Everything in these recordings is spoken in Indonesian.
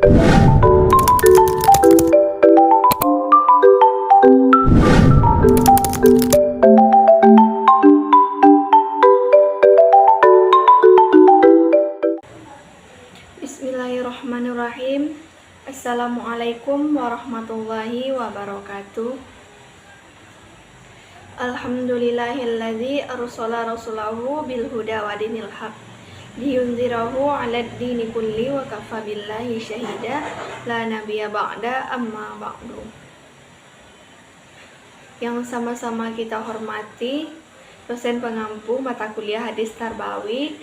Bismillahirrahmanirrahim. Assalamualaikum warahmatullahi wabarakatuh. Alhamdulillahilladzi arsala rasulahu bil huda wa dinil haq liyunzirahu 'alad dini kulli wa kafa billahi syahida la nabiyya ba'da amma ba'du. Yang sama-sama kita hormati dosen pengampu mata kuliah hadis Tarbawi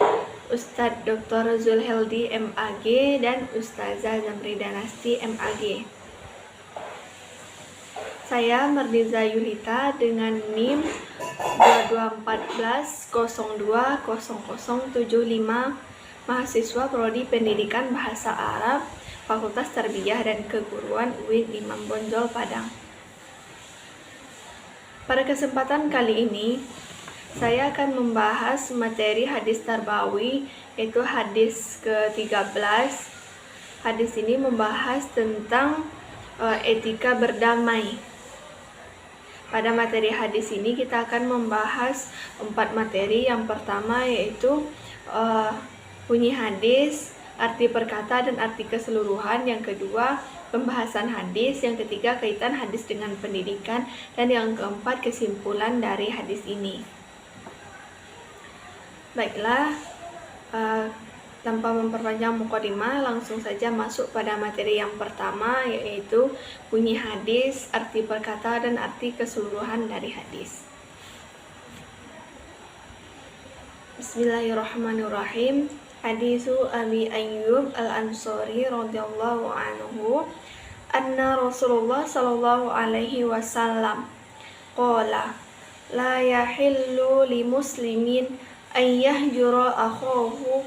Ustadz Dr. Zulheldi MAG dan Ustazah Zamridanasti MAG. Saya Merdiza Yulita dengan NIM 2214020075, mahasiswa Prodi Pendidikan Bahasa Arab, Fakultas Tarbiyah dan Keguruan UIN Imam Bonjol Padang. Pada kesempatan kali ini, saya akan membahas materi hadis Tarbawi, yaitu hadis ke-13. Hadis ini membahas tentang etika berdamai. Pada materi hadis ini kita akan membahas 4 materi. Yang pertama yaitu bunyi hadis, arti perkata dan arti keseluruhan. Yang kedua, pembahasan hadis. Yang ketiga, kaitan hadis dengan pendidikan. Dan yang keempat, kesimpulan dari hadis ini. Baiklah, tanpa memperpanjang mukadimah, langsung saja masuk pada materi yang pertama, yaitu bunyi hadis, arti perkata, dan arti keseluruhan dari hadis. Bismillahirrahmanirrahim. Hadisu Abi Ayyub Al-Ansari radhiyallahu anhu anna Rasulullah sallallahu alaihi wasallam qala la yahillu li muslimin ayyahjura akhahu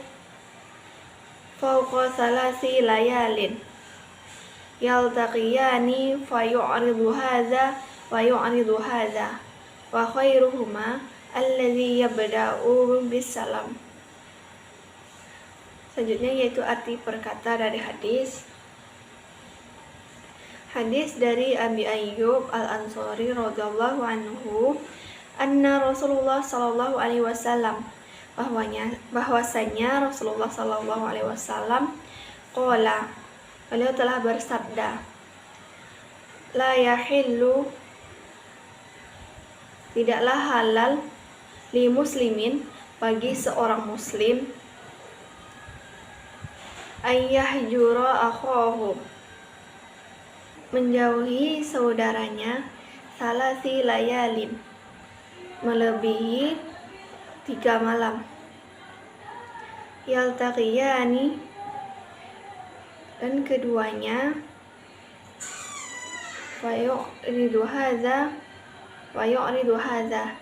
fawqa salasi layalin yaltaqiyani fayu'ridu hadza wa yu'ridu hadza wa khairuhuma alladhi yabda'u bisalam. Selanjutnya yaitu arti perkata dari hadis. Hadis dari Abi Ayyub Al-Ansari radhiyallahu anhu anna Rasulullah sallallahu alaihi wasallam, bahwasanya Rasulullah sallallahu alaihi wasallam qala, beliau telah bersabda, la yahillu, tidaklah halal, li muslimin, bagi seorang muslim, ayyahjura akhahu, menjauhi saudaranya, salasi layalin, melebihi 3 malam, yaltaqiyani, dan keduanya, fayu'ridu hadza wa yu'ridu hadza,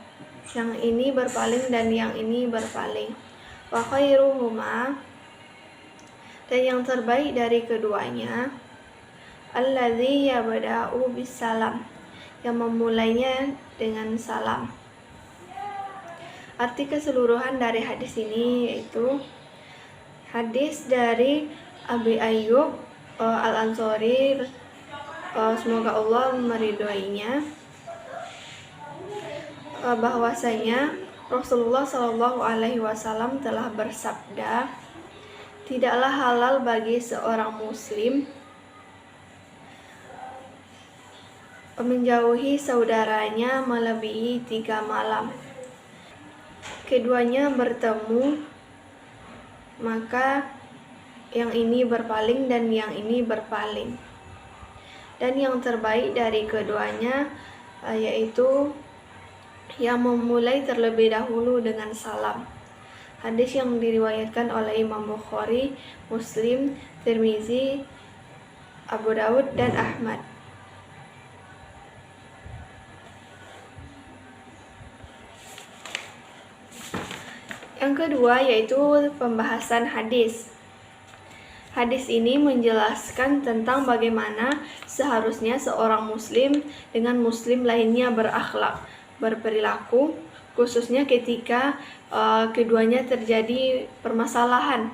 yang ini berpaling dan yang ini berpaling, wa khairuhuma, dan yang terbaik dari keduanya, alladzi yabda'u bisalam, yang memulainya dengan salam. Arti keseluruhan dari hadis ini yaitu hadis dari Abi Ayyub Al-Ansari, semoga Allah meridhoinya, bahwasanya Rasulullah Shallallahu Alaihi Wasallam telah bersabda, tidaklah halal bagi seorang muslim menjauhi saudaranya melebihi 3 malam. Keduanya bertemu, maka yang ini berpaling dan yang ini berpaling. Dan yang terbaik dari keduanya yaitu yang memulai terlebih dahulu dengan salam. Hadis yang diriwayatkan oleh Imam Bukhari, Muslim, Tirmizi, Abu Daud, dan Ahmad. Yang kedua yaitu pembahasan hadis. Hadis ini menjelaskan tentang bagaimana seharusnya seorang muslim dengan muslim lainnya berakhlak, berperilaku, khususnya ketika keduanya terjadi permasalahan.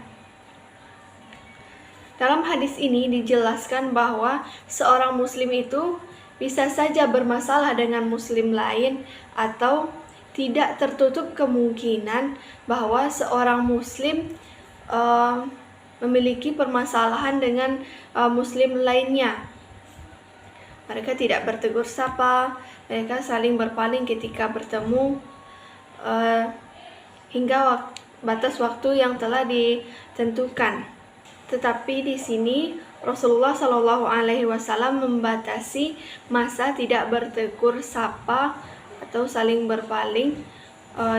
Dalam hadis ini dijelaskan bahwa seorang muslim itu bisa saja bermasalah dengan muslim lain, atau tidak tertutup kemungkinan bahwa seorang muslim memiliki permasalahan dengan muslim lainnya. Mereka tidak bertegur sapa, mereka saling berpaling ketika bertemu, hingga batas waktu yang telah ditentukan. Tetapi di sini Rasulullah Shallallahu Alaihi Wasallam membatasi masa tidak bertegur sapa atau saling berpaling,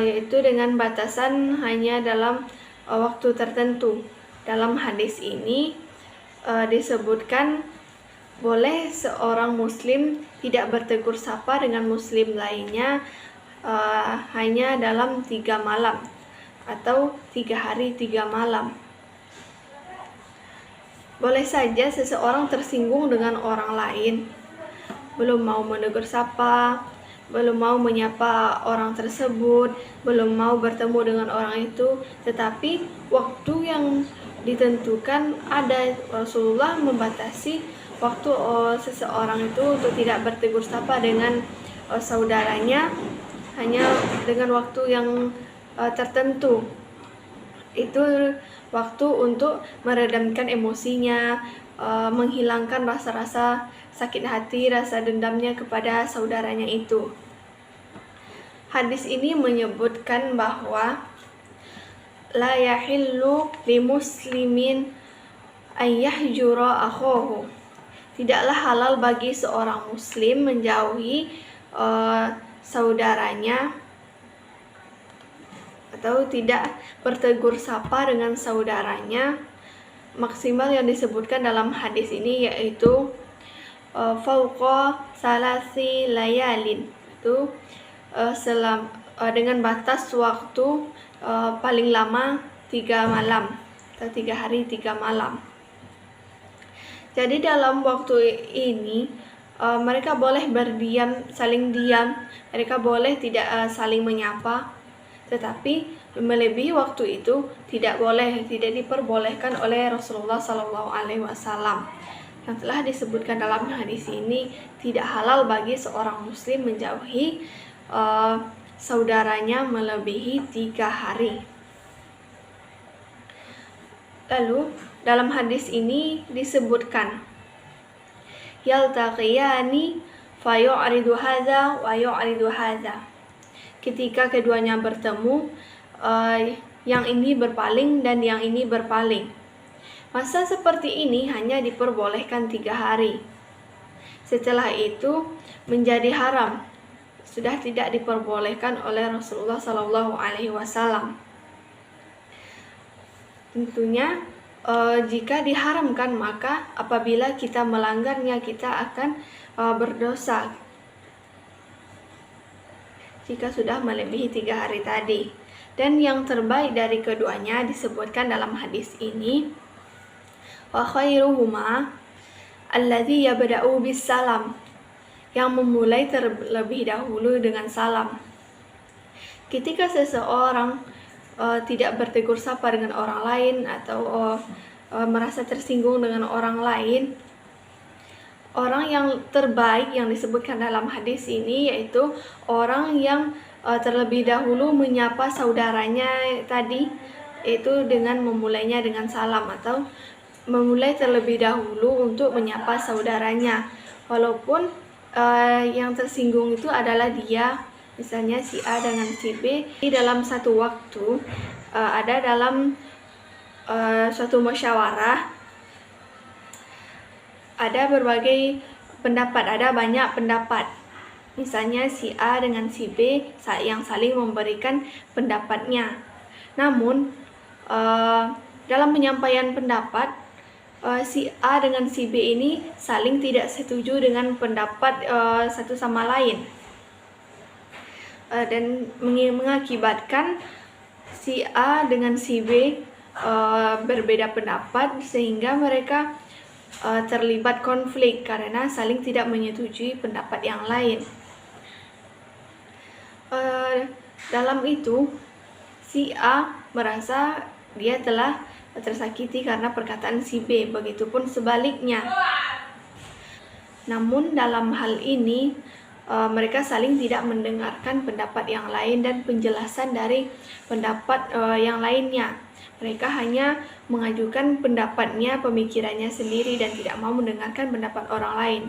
yaitu dengan batasan hanya dalam waktu tertentu. Dalam hadis ini disebutkan boleh seorang muslim tidak bertegur sapa dengan muslim lainnya hanya dalam 3 malam atau 3 hari 3 malam. Boleh saja seseorang tersinggung dengan orang lain, belum mau menegur sapa, belum mau menyapa orang tersebut, belum mau bertemu dengan orang itu, tetapi waktu yang ditentukan ada. Rasulullah membatasi waktu seseorang itu untuk tidak bertegur sapa dengan saudaranya hanya dengan waktu yang tertentu. Itu waktu untuk meredamkan emosinya, menghilangkan rasa-rasa sakit hati, rasa dendamnya kepada saudaranya itu. Hadis ini menyebutkan bahwa la yahillu limuslimin ayyahjura akhahu. Tidaklah halal bagi seorang muslim menjauhi saudaranya atau tidak bertegur sapa dengan saudaranya. Maksimal yang disebutkan dalam hadis ini yaitu fauqa salasi layalin, itu dengan batas waktu paling lama 3 malam atau 3 hari 3 malam. Jadi dalam waktu ini mereka boleh berdiam, saling diam, mereka boleh tidak saling menyapa, tetapi melebihi waktu itu tidak boleh, tidak diperbolehkan oleh Rasulullah Shallallahu Alaihi Wasallam. Yang telah disebutkan dalam hadis ini, tidak halal bagi seorang muslim menjauhi saudaranya melebihi 3 hari. Lalu dalam hadis ini disebutkan yaltaqiyani fayu'ridu hadza wa yu'ridu hadza. Ketika keduanya bertemu, yang ini berpaling dan yang ini berpaling. Masa seperti ini hanya diperbolehkan 3 hari. Setelah itu menjadi haram, sudah tidak diperbolehkan oleh Rasulullah Shallallahu Alaihi Wasallam. Tentunya jika diharamkan, maka apabila kita melanggarnya kita akan berdosa jika sudah melebihi 3 hari tadi. Dan yang terbaik dari keduanya disebutkan dalam hadis ini, wa khairuhuma alladzi yabda'u bis salam, yang memulai terlebih dahulu dengan salam. Ketika seseorang tidak bertegur sapa dengan orang lain atau merasa tersinggung dengan orang lain, orang yang terbaik yang disebutkan dalam hadis ini yaitu orang yang terlebih dahulu menyapa saudaranya tadi, itu dengan memulainya dengan salam atau memulai terlebih dahulu untuk menyapa saudaranya, walaupun yang tersinggung itu adalah dia, misalnya si A dengan si B. Dalam satu waktu ada dalam suatu musyawarah, ada berbagai pendapat, ada banyak pendapat. Misalnya si A dengan si B yang saling memberikan pendapatnya. Namun dalam penyampaian pendapat, si A dengan si B ini saling tidak setuju dengan pendapat satu sama lain, dan mengakibatkan si A dengan si B berbeda pendapat, sehingga mereka terlibat konflik karena saling tidak menyetujui pendapat yang lain. Dalam itu si A merasa dia telah tersakiti karena perkataan si B, begitupun sebaliknya. Namun dalam hal ini mereka saling tidak mendengarkan pendapat yang lain dan penjelasan dari pendapat yang lainnya. Mereka hanya mengajukan pendapatnya, pemikirannya sendiri dan tidak mau mendengarkan pendapat orang lain.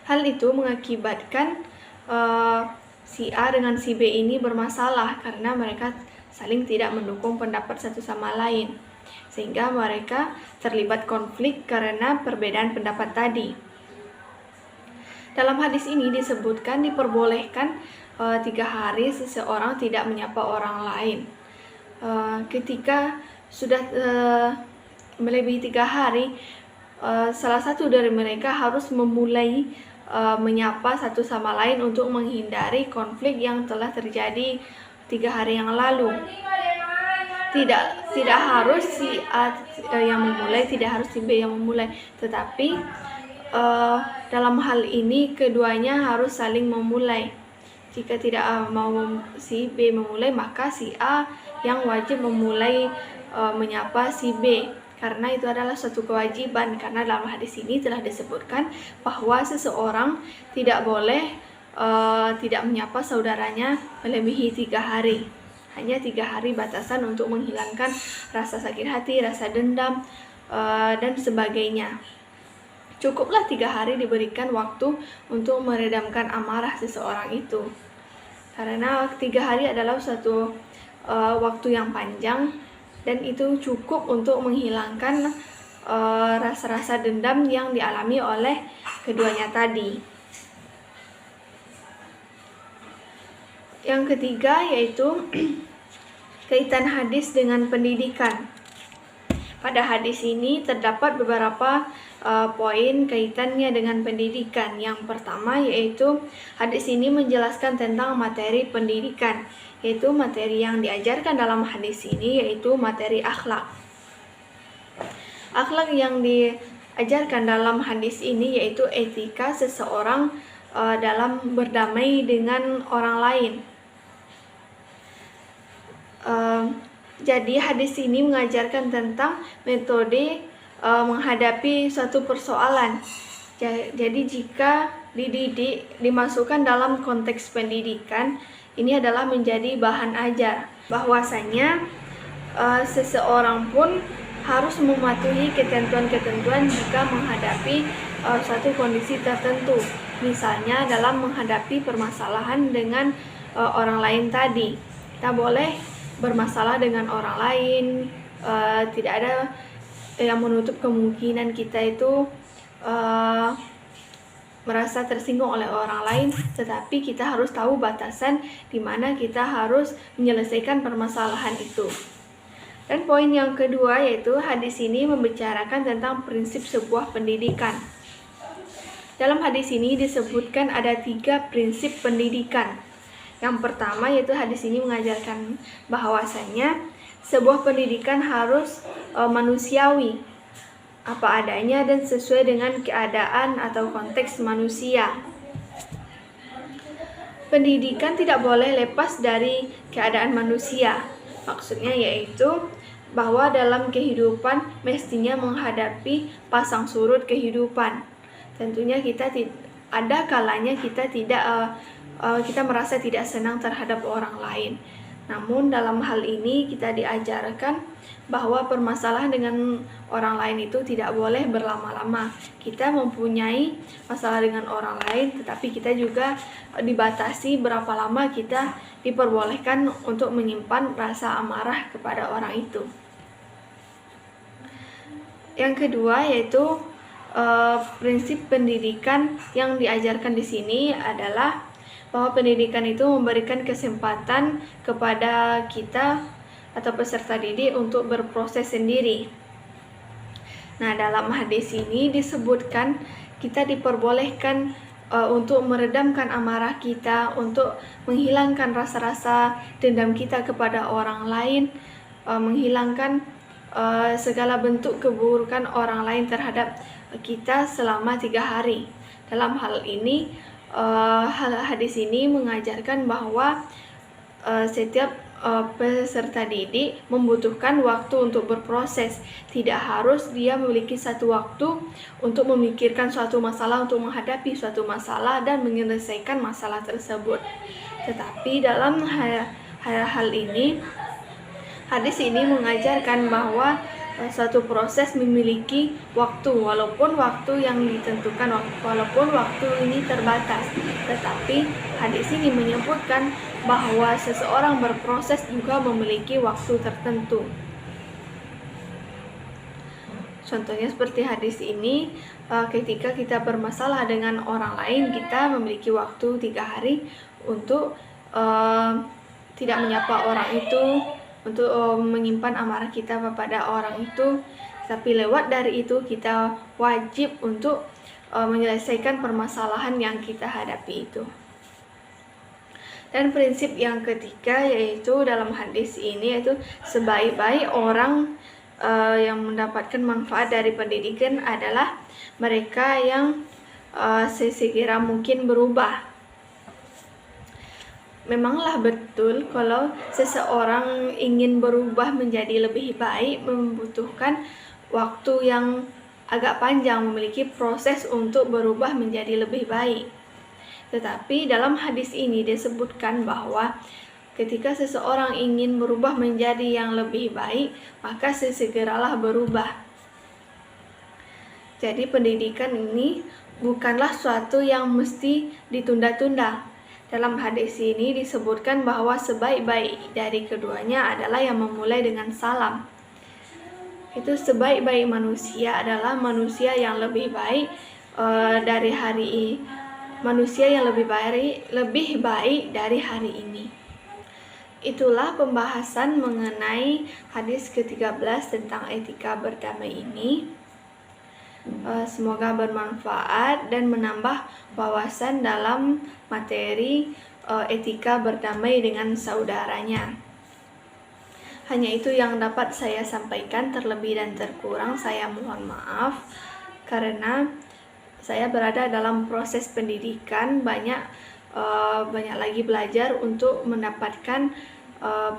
Hal itu mengakibatkan si A dengan si B ini bermasalah karena mereka saling tidak mendukung pendapat satu sama lain, sehingga mereka terlibat konflik karena perbedaan pendapat tadi. Dalam hadis ini disebutkan diperbolehkan 3 hari seseorang tidak menyapa orang lain. Ketika sudah melebihi 3 hari, salah satu dari mereka harus memulai menyapa satu sama lain untuk menghindari konflik yang telah terjadi 3 hari yang lalu. Tidak harus si A yang memulai, tidak harus si B yang memulai, tetapi dalam hal ini keduanya harus saling memulai. Jika tidak mau si B memulai, maka si A yang wajib memulai menyapa si B, karena itu adalah suatu kewajiban. Karena dalam hadis ini telah disebutkan bahwa seseorang tidak boleh tidak menyapa saudaranya melebihi 3 hari. Hanya 3 hari batasan untuk menghilangkan rasa sakit hati, rasa dendam, dan sebagainya. Cukuplah 3 hari diberikan waktu untuk meredamkan amarah seseorang itu. Karena 3 hari adalah suatu waktu yang panjang dan itu cukup untuk menghilangkan rasa-rasa dendam yang dialami oleh keduanya tadi. Yang ketiga yaitu kaitan hadis dengan pendidikan. Pada hadis ini terdapat beberapa poin kaitannya dengan pendidikan. Yang pertama yaitu hadis ini menjelaskan tentang materi pendidikan, yaitu materi yang diajarkan dalam hadis ini yaitu materi akhlak. Akhlak yang diajarkan dalam hadis ini yaitu etika seseorang dalam berdamai dengan orang lain. Jadi hadis ini mengajarkan tentang metode menghadapi suatu persoalan. Jadi jika dididik dimasukkan dalam konteks pendidikan, ini adalah menjadi bahan ajar bahwasanya seseorang pun harus mematuhi ketentuan-ketentuan jika menghadapi suatu kondisi tertentu. Misalnya dalam menghadapi permasalahan dengan orang lain tadi, kita boleh bermasalah dengan orang lain, tidak ada yang menutup kemungkinan kita itu merasa tersinggung oleh orang lain, tetapi kita harus tahu batasan di mana kita harus menyelesaikan permasalahan itu. Dan poin yang kedua yaitu hadis ini membicarakan tentang prinsip sebuah pendidikan. Dalam hadis ini disebutkan ada 3 prinsip pendidikan. Yang pertama yaitu hadis ini mengajarkan bahwasanya sebuah pendidikan harus manusiawi, apa adanya dan sesuai dengan keadaan atau konteks manusia. Pendidikan tidak boleh lepas dari keadaan manusia. Maksudnya yaitu bahwa dalam kehidupan mestinya menghadapi pasang surut kehidupan. Tentunya kita ada kalanya kita merasa tidak senang terhadap orang lain. Namun dalam hal ini kita diajarkan bahwa permasalahan dengan orang lain itu tidak boleh berlama-lama. Kita mempunyai masalah dengan orang lain, tetapi kita juga dibatasi berapa lama kita diperbolehkan untuk menyimpan rasa amarah kepada orang itu. Yang kedua yaitu prinsip pendidikan yang diajarkan di sini adalah bahwa pendidikan itu memberikan kesempatan kepada kita atau peserta didik untuk berproses sendiri. Nah, dalam hadis ini disebutkan kita diperbolehkan untuk meredamkan amarah kita, untuk menghilangkan rasa-rasa dendam kita kepada orang lain, menghilangkan segala bentuk keburukan orang lain terhadap kita selama 3 hari. Dalam hal ini hadis ini mengajarkan bahwa setiap peserta didik membutuhkan waktu untuk berproses. Tidak harus dia memiliki satu waktu untuk memikirkan suatu masalah, untuk menghadapi suatu masalah dan menyelesaikan masalah tersebut. Tetapi dalam hal ini, hadis ini mengajarkan bahwa suatu proses memiliki waktu, walaupun waktu yang ditentukan, walaupun waktu ini terbatas. Tetapi hadis ini menyebutkan bahwa seseorang berproses juga memiliki waktu tertentu. Contohnya seperti hadis ini, ketika kita bermasalah dengan orang lain, kita memiliki waktu 3 hari untuk tidak menyapa orang itu, untuk menyimpan amarah kita kepada orang itu. Tapi lewat dari itu kita wajib untuk menyelesaikan permasalahan yang kita hadapi itu. Dan prinsip yang ketiga yaitu dalam hadis ini, yaitu sebaik-baik orang yang mendapatkan manfaat dari pendidikan adalah mereka yang sesegera mungkin berubah. Memanglah betul kalau seseorang ingin berubah menjadi lebih baik membutuhkan waktu yang agak panjang, memiliki proses untuk berubah menjadi lebih baik. Tetapi dalam hadis ini disebutkan bahwa ketika seseorang ingin berubah menjadi yang lebih baik, maka sesegeralah berubah. Jadi pendidikan ini bukanlah suatu yang mesti ditunda-tunda. Dalam hadis ini disebutkan bahwa sebaik-baik dari keduanya adalah yang memulai dengan salam. Itu sebaik-baik manusia adalah manusia yang lebih baik dari hari ini. Manusia yang lebih baik dari hari ini. Itulah pembahasan mengenai hadis ke-13 tentang etika berdamai ini. Semoga bermanfaat dan menambah wawasan dalam materi etika berdamai dengan saudaranya. Hanya itu yang dapat saya sampaikan, terlebih dan terkurang saya mohon maaf, karena saya berada dalam proses pendidikan, banyak lagi belajar untuk mendapatkan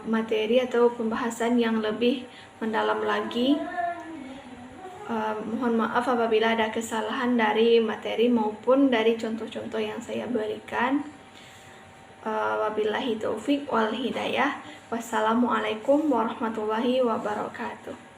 materi atau pembahasan yang lebih mendalam lagi. Mohon maaf apabila ada kesalahan dari materi maupun dari contoh-contoh yang saya berikan. Wabillahi taufik wal hidayah. Wassalamualaikum warahmatullahi wabarakatuh.